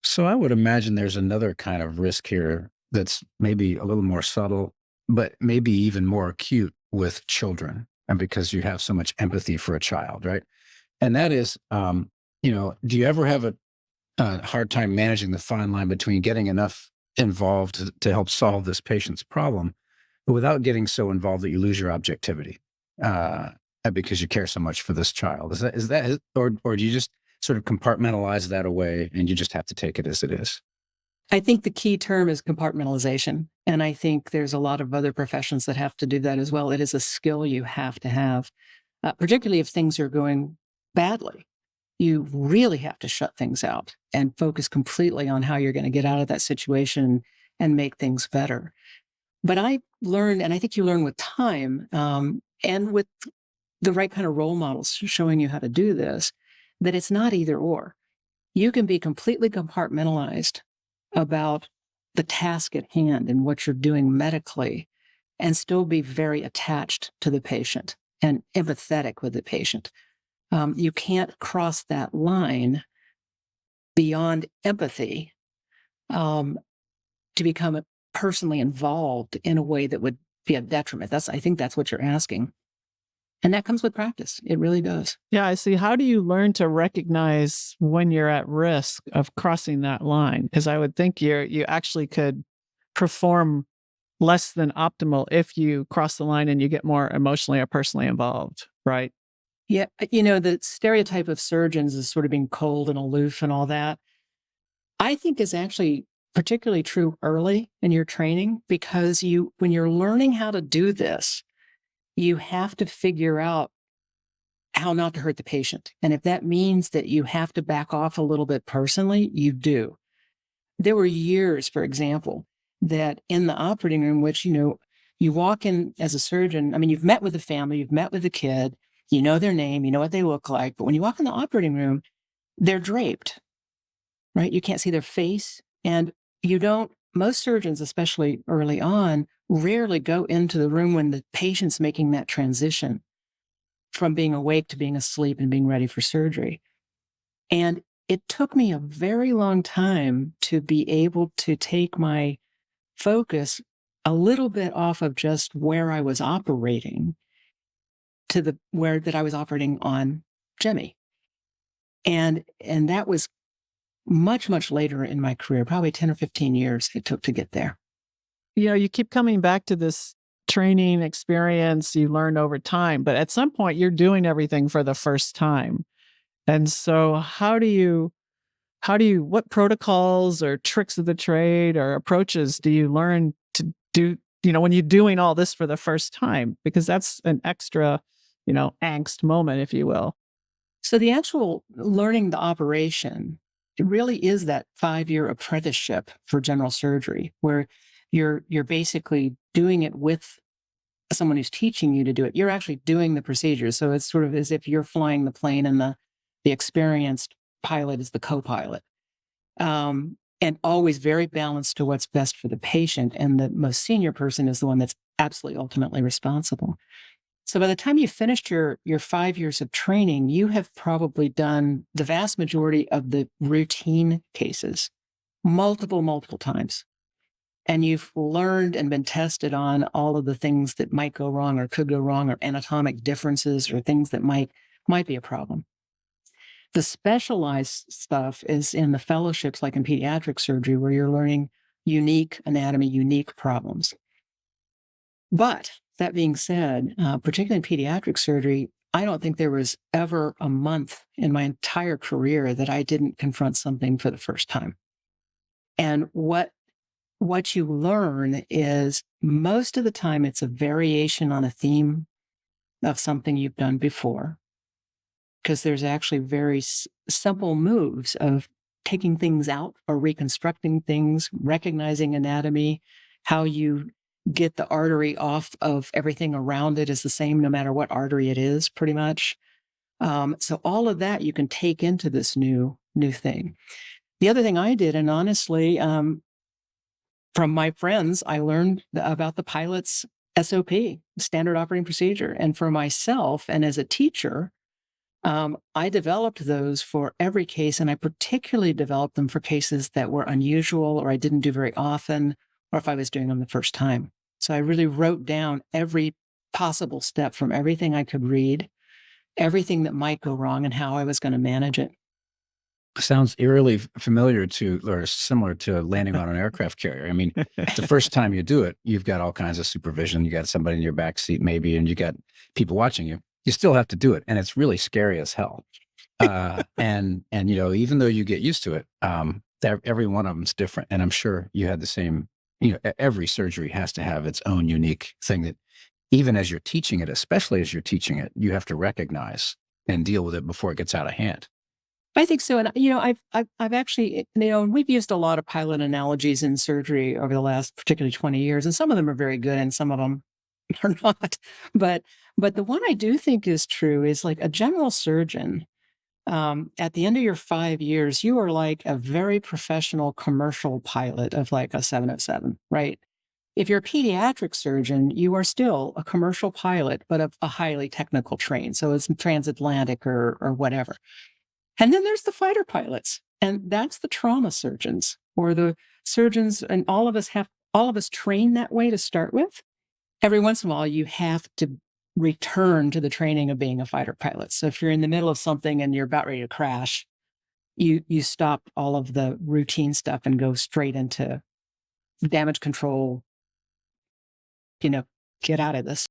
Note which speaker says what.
Speaker 1: So I would imagine there's another kind of risk here that's maybe a little more subtle, but maybe even more acute with children. And because you have so much empathy for a child, right? And that is, do you ever have a hard time managing the fine line between getting enough involved to help solve this patient's problem, but without getting so involved that you lose your objectivity uh, because you care so much for this child? Or do you just sort of compartmentalize that away and you just have to take it as it is?
Speaker 2: I think the key term is compartmentalization. And I think there's a lot of other professions that have to do that as well. It is a skill you have to have, particularly if things are going badly. You really have to shut things out and focus completely on how you're going to get out of that situation and make things better. But I learned, and I think you learn with time and with the right kind of role models showing you how to do this, that it's not either or. You can be completely compartmentalized about the task at hand and what you're doing medically and still be very attached to the patient and empathetic with the patient. You can't cross that line beyond empathy um, to become personally involved in a way that would be a detriment. I think that's what you're asking. And that comes with practice. It really does.
Speaker 3: Yeah, I see. How do you learn to recognize when you're at risk of crossing that line? Because I would think you actually could perform less than optimal if you cross the line and you get more emotionally or personally involved, right?
Speaker 2: Yeah, the stereotype of surgeons is sort of being cold and aloof and all that. I think is actually particularly true early in your training because when you're learning how to do this, you have to figure out how not to hurt the patient. And if that means that you have to back off a little bit personally, you do. There were years, for example, that in the operating room, which, you walk in as a surgeon, I mean, you've met with the family, you've met with the kid, you know their name, you know what they look like. But when you walk in the operating room, they're draped, right? You can't see their face. And most surgeons, especially early on, rarely go into the room when the patient's making that transition from being awake to being asleep and being ready for surgery. And it took me a very long time to be able to take my focus a little bit off of just where I was operating to where that I was operating on Jimmy. And that was much, much later in my career, probably 10 or 15 years it took to get there.
Speaker 3: You keep coming back to this training experience you learn over time, but at some point you're doing everything for the first time. And so what protocols or tricks of the trade or approaches do you learn to do, when you're doing all this for the first time? Because that's an extra, angst moment, if you will.
Speaker 2: So the actual learning the operation, it really is that 5-year apprenticeship for general surgery, where you're basically doing it with someone who's teaching you to do it. You're actually doing the procedure. So it's sort of as if you're flying the plane and the experienced pilot is the co-pilot. And always very balanced to what's best for the patient. And the most senior person is the one that's absolutely ultimately responsible. So by the time you finished your 5 years of training, you have probably done the vast majority of the routine cases multiple times. And you've learned and been tested on all of the things that might go wrong or could go wrong, or anatomic differences or things that might be a problem. The specialized stuff is in the fellowships, like in pediatric surgery, where you're learning unique anatomy, unique problems. But that being said, particularly in pediatric surgery, I don't think there was ever a month in my entire career that I didn't confront something for the first time. And what you learn is most of the time it's a variation on a theme of something you've done before, because there's actually very simple moves of taking things out or reconstructing things, recognizing anatomy, how you get the artery off of everything around it is the same no matter what artery it is, pretty much. So all of that you can take into this new thing. The other thing I did, and honestly, from my friends, I learned about the pilot's SOP, standard operating procedure. And for myself, and as a teacher, I developed those for every case, and I particularly developed them for cases that were unusual or I didn't do very often, or if I was doing them the first time. So I really wrote down every possible step from everything I could read, everything that might go wrong, and how I was going to manage it.
Speaker 1: Sounds eerily familiar to or similar to landing on an aircraft carrier. I mean, the first time you do it, you've got all kinds of supervision. You got somebody in your back seat, maybe, and you got people watching you. You still have to do it, and it's really scary as hell. And even though you get used to it, every one of them's different. And I'm sure you had the same. Every surgery has to have its own unique thing that, even as you're teaching it, especially as you're teaching it, you have to recognize and deal with it before it gets out of hand.
Speaker 2: I think so. And, I've actually, and we've used a lot of pilot analogies in surgery over the last particularly 20 years, and some of them are very good and some of them are not. But the one I do think is true is like a general surgeon. At the end of your 5 years, you are like a very professional commercial pilot of like a 707, right? If you're a pediatric surgeon, you are still a commercial pilot, but of a highly technical train. So it's transatlantic or whatever. And then there's the fighter pilots, and that's the trauma surgeons or the surgeons. And all of us train that way to start with. Every once in a while, you have to return to the training of being a fighter pilot. So if you're in the middle of something and you're about ready to crash, you stop all of the routine stuff and go straight into damage control, get out of this.